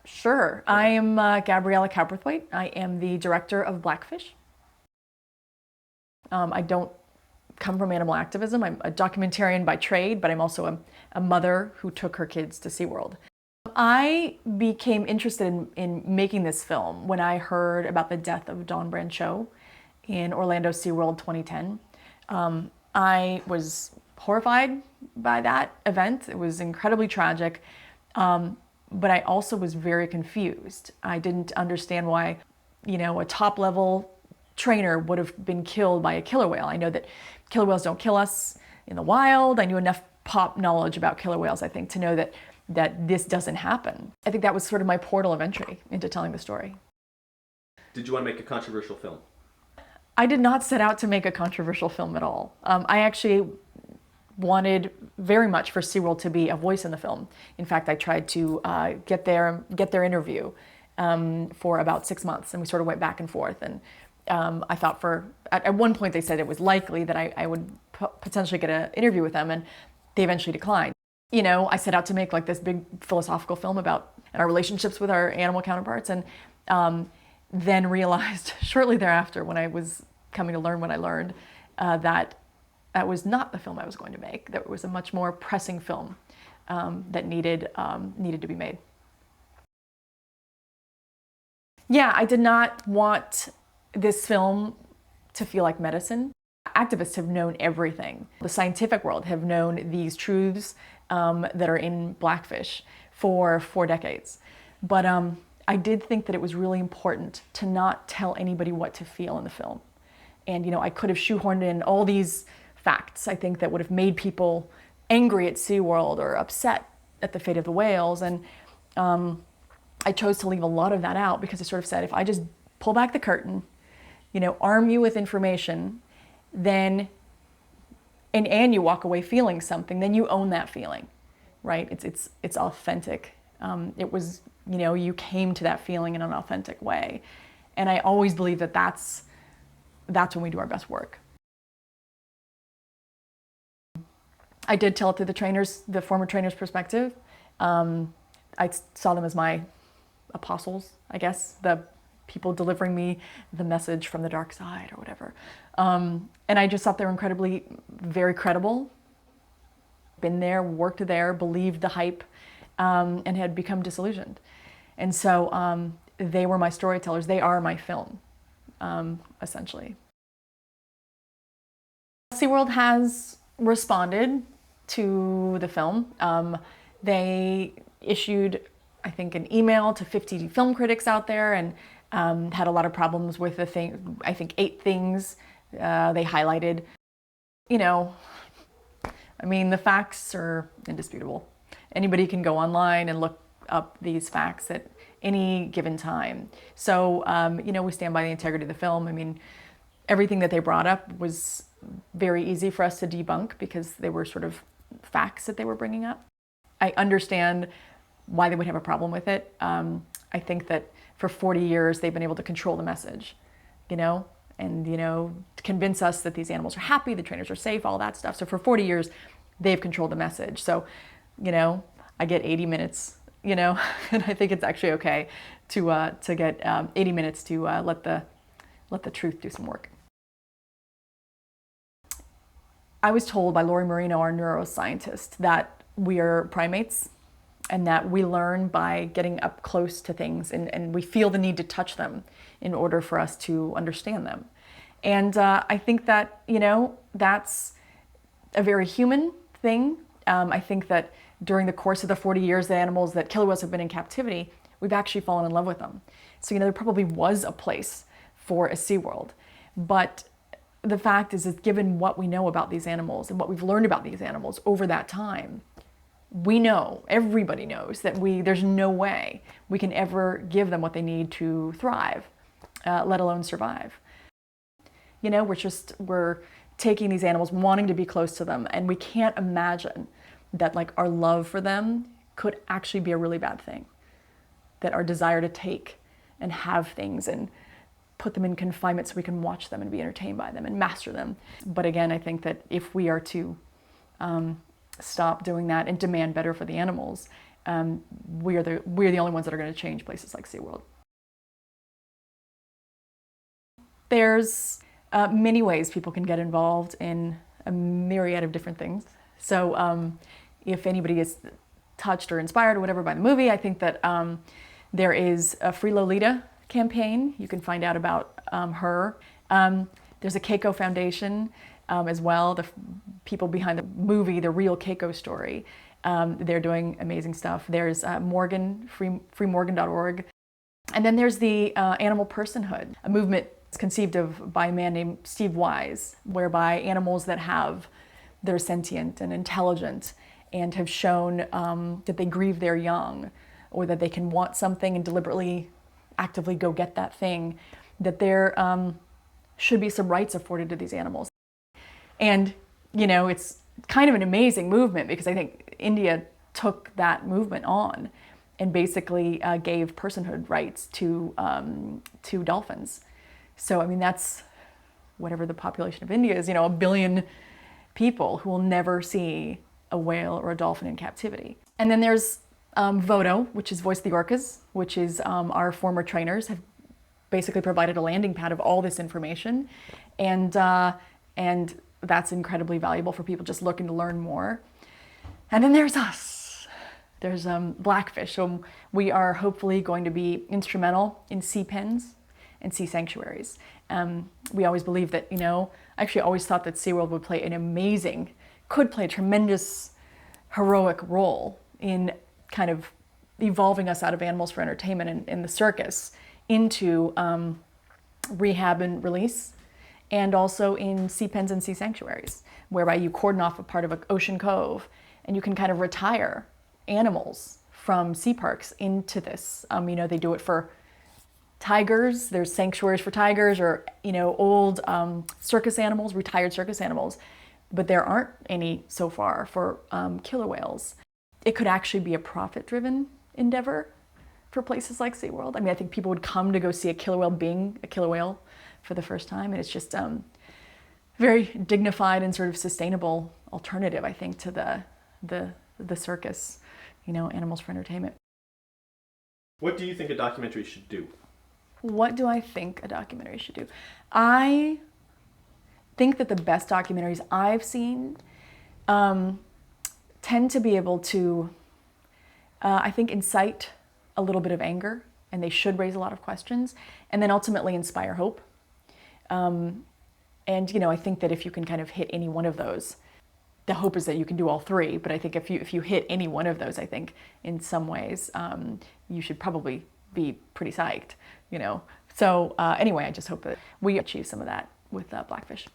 Sure. I am Gabriela Cowperthwaite. I am the director of Blackfish. I don't come from animal activism. I'm a documentarian by trade, but I'm also a mother who took her kids to SeaWorld. I became interested in making this film when I heard about the death of Dawn Brancheau in Orlando SeaWorld 2010. I was horrified by that event. It was incredibly tragic. But I also was very confused. I didn't understand why, a top level trainer would have been killed by a killer whale. I know that killer whales don't kill us in the wild. I knew enough pop knowledge about killer whales, I think, to know that this doesn't happen. I think that was sort of my portal of entry into telling the story. Did you want to make a controversial film? I did not set out to make a controversial film at all. I actually wanted very much for SeaWorld to be a voice in the film. In fact, I tried to get their interview for about 6 months, and we sort of went back and forth. And I thought at one point they said it was likely that I would potentially get an interview with them, and they eventually declined. I set out to make like this big philosophical film about our relationships with our animal counterparts, and then realized shortly thereafter, when I was coming to learn what I learned, that was not the film I was going to make. That was a much more pressing film that needed to be made. Yeah, I did not want this film to feel like medicine. Activists have known everything. The scientific world have known these truths that are in Blackfish for 4 decades. But I did think that it was really important to not tell anybody what to feel in the film. And I could have shoehorned in all these facts, I think, that would have made people angry at SeaWorld or upset at the fate of the whales. And I chose to leave a lot of that out because I sort of said, if I just pull back the curtain, arm you with information, then, and you walk away feeling something, then you own that feeling, right? It's authentic. It was, you came to that feeling in an authentic way. And I always believe that that's when we do our best work. I did tell it through the former trainers' perspective. I saw them as my apostles, I guess, the people delivering me the message from the dark side or whatever. And I just thought they were very credible. Been there, worked there, believed the hype, and had become disillusioned. And so they were my storytellers. They are my film, essentially. SeaWorld has responded to the film. They issued, I think, an email to 50 film critics out there, and had a lot of problems with the thing. I think 8 things they highlighted. The facts are indisputable. Anybody can go online and look up these facts at any given time. So, we stand by the integrity of the film. Everything that they brought up was very easy for us to debunk because they were sort of facts that they were bringing up. I understand why they would have a problem with it. I think that for 40 years they've been able to control the message, and convince us that these animals are happy, the trainers are safe, all that stuff. So for 40 years they've controlled the message. So, I get 80 minutes, and I think it's actually okay to get 80 minutes to let the truth do some work. I was told by Lori Marino, our neuroscientist, that we are primates and that we learn by getting up close to things, and we feel the need to touch them in order for us to understand them. And I think that, that's a very human thing. I think that during the course of the 40 years the animals that killer whales have been in captivity, we've actually fallen in love with them. So, there probably was a place for a SeaWorld. But the fact is that given what we know about these animals and what we've learned about these animals over that time, we know, everybody knows, that there's no way we can ever give them what they need to thrive, let alone survive. We're taking these animals, wanting to be close to them, and we can't imagine that our love for them could actually be a really bad thing. That our desire to take and have things and put them in confinement so we can watch them and be entertained by them and master them. But again, I think that if we are to stop doing that and demand better for the animals, we're the only ones that are going to change places like SeaWorld. There's many ways people can get involved in a myriad of different things. So if anybody is touched or inspired or whatever by the movie, I think that there is a Free Lolita campaign. You can find out about her. There's a Keiko Foundation as well. The people behind the movie, the real Keiko story, they're doing amazing stuff. There's Morgan, freemorgan.org. And then there's the Animal Personhood, a movement conceived of by a man named Steve Wise, whereby animals that are sentient and intelligent and have shown that they grieve their young, or that they can want something and deliberately, actively go get that thing, that there should be some rights afforded to these animals. And, you know, it's kind of an amazing movement, because I think India took that movement on and basically gave personhood rights to dolphins. So, I mean, that's whatever the population of India is, you know, 1 billion people who will never see a whale or a dolphin in captivity. And then there's Voto, which is Voice of the Orcas, which is our former trainers have basically provided a landing pad of all this information. And that's incredibly valuable for people just looking to learn more. And then there's us. There's Blackfish. So we are hopefully going to be instrumental in sea pens and sea sanctuaries. We always believe that, you know, I actually always thought that SeaWorld would play could play a tremendous heroic role in kind of evolving us out of animals for entertainment and in the circus into rehab and release, and also in sea pens and sea sanctuaries, whereby you cordon off a part of an ocean cove and you can kind of retire animals from sea parks into this. You know, they do it for tigers. There's sanctuaries for tigers, or, you know, old circus animals, retired circus animals, but there aren't any so far for killer whales. It could actually be a profit-driven endeavor for places like SeaWorld. I mean, I think people would come to go see a killer whale being a killer whale for the first time, and it's just very dignified and sort of sustainable alternative, I think, to the circus, you know, animals for entertainment. What do you think a documentary should do? What do I think a documentary should do? I think that the best documentaries I've seen tend to be able to, I think, incite a little bit of anger, and they should raise a lot of questions, and then ultimately inspire hope. And, you know, I think that if you can kind of hit any one of those, the hope is that you can do all three, but I think if you hit any one of those, I think in some ways you should probably be pretty psyched, you know. So anyway, I just hope that we achieve some of that with Blackfish.